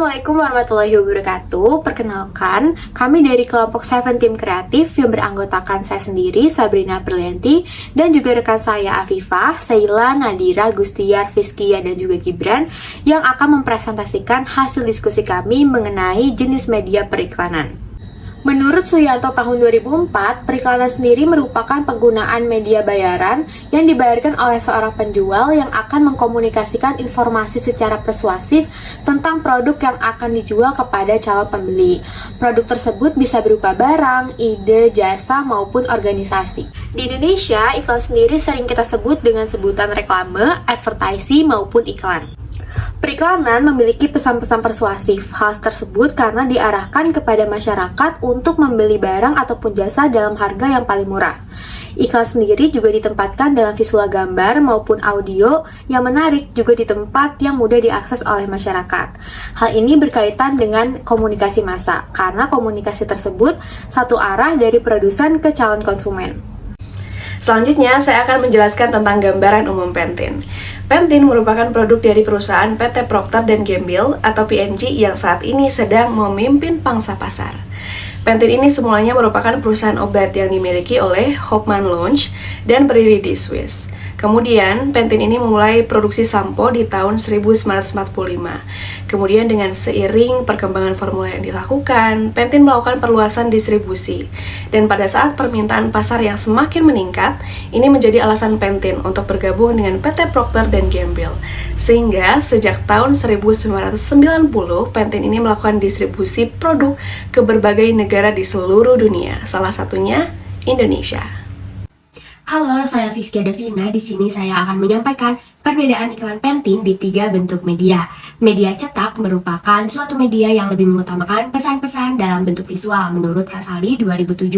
Assalamualaikum warahmatullahi wabarakatuh. Perkenalkan, kami dari kelompok Seven Team Kreatif yang beranggotakan saya sendiri, Sabrina Prilianti, dan juga rekan saya Afifah, Saila, Nadira, Gustiar, Fiskia, dan juga Gibran yang akan mempresentasikan hasil diskusi kami mengenai jenis media periklanan. Menurut Suyanto tahun 2004, periklanan sendiri merupakan penggunaan media bayaran yang dibayarkan oleh seorang penjual yang akan mengkomunikasikan informasi secara persuasif tentang produk yang akan dijual kepada calon pembeli. Produk tersebut bisa berupa barang, ide, jasa, maupun organisasi. Di Indonesia, iklan sendiri sering kita sebut dengan sebutan reklame, advertising, maupun iklan. Periklanan memiliki pesan-pesan persuasif. Hal tersebut karena diarahkan kepada masyarakat untuk membeli barang ataupun jasa dalam harga yang paling murah. Iklan sendiri juga ditempatkan dalam visual gambar maupun audio yang menarik, juga di tempat yang mudah diakses oleh masyarakat. Hal ini berkaitan dengan komunikasi massa, karena komunikasi tersebut satu arah dari produsen ke calon konsumen. Selanjutnya, saya akan menjelaskan tentang gambaran umum Pantene. Pantene merupakan produk dari perusahaan PT Procter & Gamble atau P&G yang saat ini sedang memimpin pangsa pasar. Pantene ini semulanya merupakan perusahaan obat yang dimiliki oleh Hoffmann Lounge dan berdiri di Swiss. Kemudian, Pantene ini memulai produksi sampo di tahun 1945. Kemudian dengan seiring perkembangan formula yang dilakukan, Pantene melakukan perluasan distribusi. Dan pada saat permintaan pasar yang semakin meningkat, ini menjadi alasan Pantene untuk bergabung dengan PT Procter & Gamble. Sehingga sejak tahun 1990, Pantene ini melakukan distribusi produk ke berbagai negara di seluruh dunia, salah satunya Indonesia. Halo, saya Fiskia Davina. Di sini saya akan menyampaikan perbedaan iklan Pantene di 3 bentuk media. Media cetak merupakan suatu media yang lebih mengutamakan pesan-pesan dalam bentuk visual menurut Kasali 2007.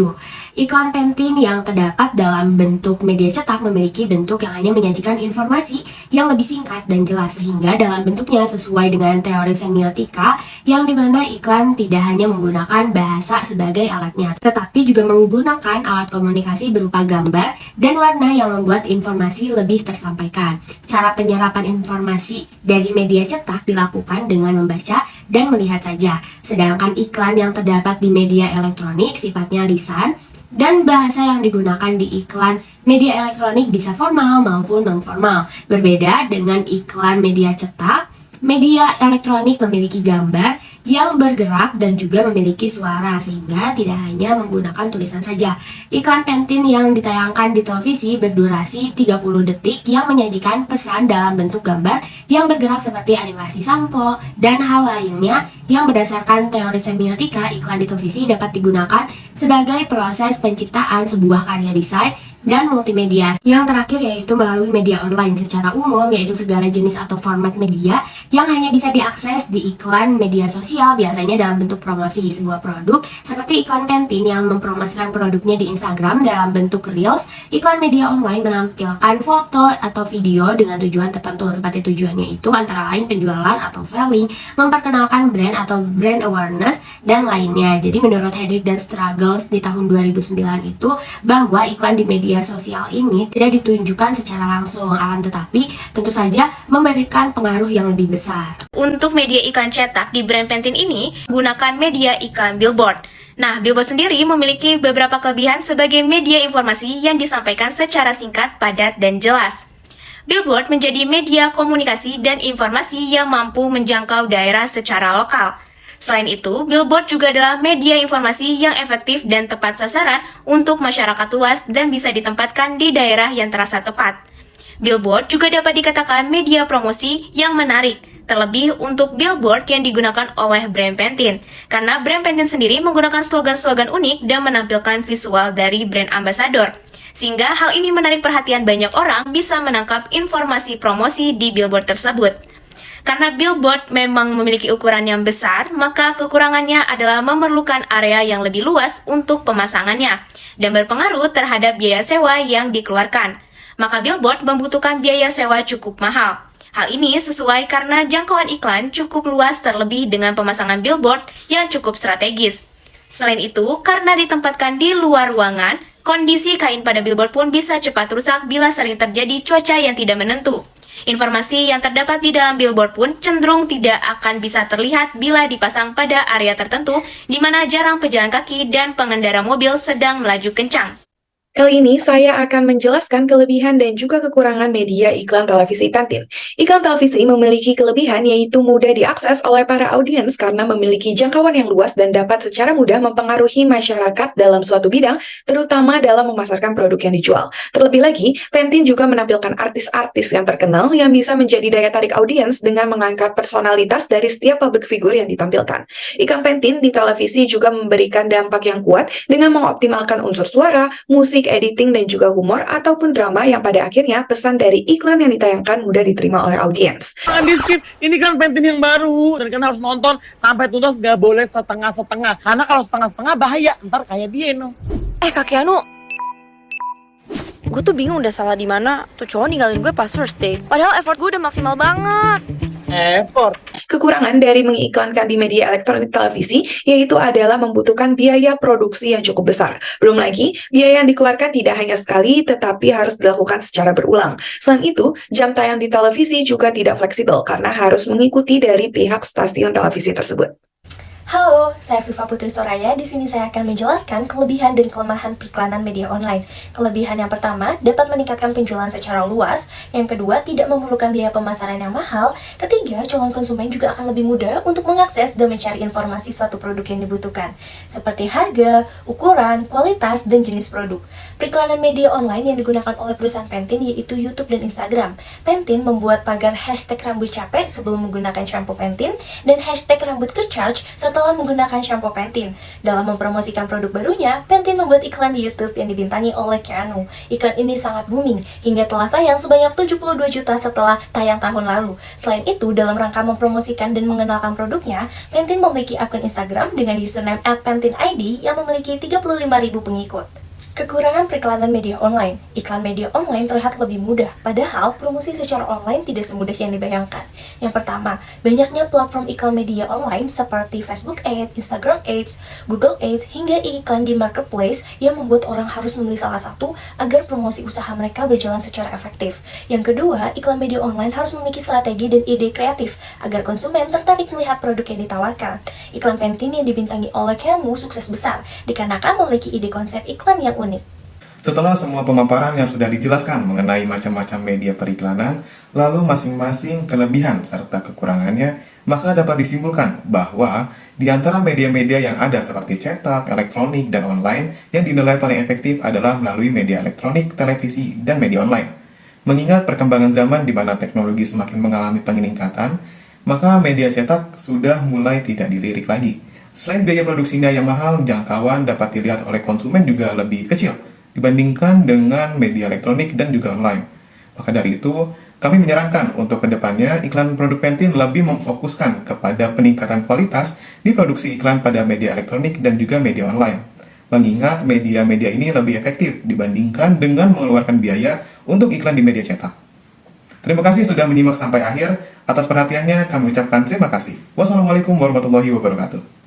Iklan Pantene yang terdapat dalam bentuk media cetak memiliki bentuk yang hanya menyajikan informasi yang lebih singkat dan jelas, sehingga dalam bentuknya sesuai dengan teori semiotika yang dimana iklan tidak hanya menggunakan bahasa sebagai alatnya, tetapi juga menggunakan alat komunikasi berupa gambar dan warna yang membuat informasi lebih tersampaikan. Cara penyerapan informasi dari media cetak dilakukan dengan membaca dan melihat saja, sedangkan iklan yang terdapat di media elektronik sifatnya lisan, dan bahasa yang digunakan di iklan media elektronik bisa formal maupun non-formal. Berbeda dengan iklan media cetak, media elektronik memiliki gambar yang bergerak dan juga memiliki suara, sehingga tidak hanya menggunakan tulisan saja. Iklan Pantene yang ditayangkan di televisi berdurasi 30 detik yang menyajikan pesan dalam bentuk gambar yang bergerak seperti animasi sampo dan hal lainnya yang berdasarkan teori semiotika. Iklan di televisi dapat digunakan sebagai proses penciptaan sebuah karya desain dan multimedia. Yang terakhir yaitu melalui media online secara umum, yaitu segala jenis atau format media yang hanya bisa diakses di iklan media sosial, biasanya dalam bentuk promosi sebuah produk, seperti iklan Pantene yang mempromosikan produknya di Instagram dalam bentuk Reels. Iklan media online menampilkan foto atau video dengan tujuan tertentu, seperti tujuannya itu antara lain penjualan atau selling, memperkenalkan brand atau brand awareness, dan lainnya. Jadi menurut Hedrick dan Struggles di tahun 2009 itu, bahwa iklan di media sosial ini tidak ditunjukkan secara langsung, akan tetapi tentu saja memberikan pengaruh yang lebih besar. Untuk media iklan cetak di brand Pantene ini gunakan media iklan billboard. Nah, billboard sendiri memiliki beberapa kelebihan sebagai media informasi yang disampaikan secara singkat, padat, dan jelas. Billboard menjadi media komunikasi dan informasi yang mampu menjangkau daerah secara lokal. Selain itu, billboard juga adalah media informasi yang efektif dan tepat sasaran untuk masyarakat luas dan bisa ditempatkan di daerah yang terasa tepat. Billboard juga dapat dikatakan media promosi yang menarik, terlebih untuk billboard yang digunakan oleh brand Pantene, karena brand Pantene sendiri menggunakan slogan-slogan unik dan menampilkan visual dari brand ambassador. Sehingga hal ini menarik perhatian banyak orang bisa menangkap informasi promosi di billboard tersebut. Karena billboard memang memiliki ukuran yang besar, maka kekurangannya adalah memerlukan area yang lebih luas untuk pemasangannya dan berpengaruh terhadap biaya sewa yang dikeluarkan. Maka billboard membutuhkan biaya sewa cukup mahal. Hal ini sesuai karena jangkauan iklan cukup luas, terlebih dengan pemasangan billboard yang cukup strategis. Selain itu, karena ditempatkan di luar ruangan, kondisi kain pada billboard pun bisa cepat rusak bila sering terjadi cuaca yang tidak menentu. Informasi yang terdapat di dalam billboard pun cenderung tidak akan bisa terlihat bila dipasang pada area tertentu di mana jarang pejalan kaki dan pengendara mobil sedang melaju kencang. Kali ini saya akan menjelaskan kelebihan dan juga kekurangan media iklan televisi Pantene. Iklan televisi memiliki kelebihan yaitu mudah diakses oleh para audiens karena memiliki jangkauan yang luas dan dapat secara mudah mempengaruhi masyarakat dalam suatu bidang, terutama dalam memasarkan produk yang dijual. Terlebih lagi, Pantene juga menampilkan artis-artis yang terkenal yang bisa menjadi daya tarik audiens dengan mengangkat personalitas dari setiap public figure yang ditampilkan. Iklan Pantene di televisi juga memberikan dampak yang kuat dengan mengoptimalkan unsur suara, musik, editing, dan juga humor ataupun drama yang pada akhirnya pesan dari iklan yang ditayangkan mudah diterima oleh audiens. Jangan di skip, ini kan Pantene yang baru dan kalian harus nonton sampai tuntas, gak boleh setengah-setengah. Karena kalau setengah-setengah bahaya, ntar kayak dia no. Kak Keanu, gue tuh bingung udah salah di mana. Tuh cowok ninggalin gue pas first date. Padahal effort gue udah maksimal banget. Effort. Kekurangan dari mengiklankan di media elektronik televisi yaitu adalah membutuhkan biaya produksi yang cukup besar. Belum lagi, biaya yang dikeluarkan tidak hanya sekali tetapi harus dilakukan secara berulang. Selain itu, jam tayang di televisi juga tidak fleksibel karena harus mengikuti dari pihak stasiun televisi tersebut. Halo, saya Viva Putri Soraya. Di sini saya akan menjelaskan kelebihan dan kelemahan periklanan media online. Kelebihan yang pertama, dapat meningkatkan penjualan secara luas. Yang kedua, tidak memerlukan biaya pemasaran yang mahal. Ketiga, calon konsumen juga akan lebih mudah untuk mengakses dan mencari informasi suatu produk yang dibutuhkan, seperti harga, ukuran, kualitas, dan jenis produk. Periklanan media online yang digunakan oleh perusahaan Pantene yaitu YouTube dan Instagram. Pantene membuat pagar hashtag rambut capek sebelum menggunakan shampoo Pantene dan hashtag rambut ke-charge setelah menggunakan shampoo Pantene. Dalam mempromosikan produk barunya, Pantene membuat iklan di YouTube yang dibintangi oleh Keanu. Iklan ini sangat booming, hingga telah tayang sebanyak 72 juta setelah tayang tahun lalu. Selain itu, dalam rangka mempromosikan dan mengenalkan produknya, Pantene memiliki akun Instagram dengan username @PanteneID yang memiliki 35.000 pengikut. Kekurangan periklanan media online. Iklan media online terlihat lebih mudah, padahal promosi secara online tidak semudah yang dibayangkan. Yang pertama, banyaknya platform iklan media online seperti Facebook Ads, Instagram Ads, Google Ads, hingga iklan di marketplace yang membuat orang harus memilih salah satu agar promosi usaha mereka berjalan secara efektif. Yang kedua, iklan media online harus memiliki strategi dan ide kreatif agar konsumen tertarik melihat produk yang ditawarkan. Iklan Pantene yang dibintangi oleh Keanu sukses besar dikarenakan memiliki ide konsep iklan yang unik. Setelah semua pemaparan yang sudah dijelaskan mengenai macam-macam media periklanan, lalu masing-masing kelebihan serta kekurangannya, maka dapat disimpulkan bahwa di antara media-media yang ada seperti cetak, elektronik, dan online, yang dinilai paling efektif adalah melalui media elektronik, televisi, dan media online. Mengingat perkembangan zaman di mana teknologi semakin mengalami peningkatan, maka media cetak sudah mulai tidak dilirik lagi. Selain biaya produksinya yang mahal, jangkauan dapat dilihat oleh konsumen juga lebih kecil dibandingkan dengan media elektronik dan juga online. Maka dari itu, kami menyarankan untuk kedepannya iklan produk Pantene lebih memfokuskan kepada peningkatan kualitas di produksi iklan pada media elektronik dan juga media online. Mengingat media-media ini lebih efektif dibandingkan dengan mengeluarkan biaya untuk iklan di media cetak. Terima kasih sudah menyimak sampai akhir. Atas perhatiannya kami ucapkan terima kasih. Wassalamualaikum warahmatullahi wabarakatuh.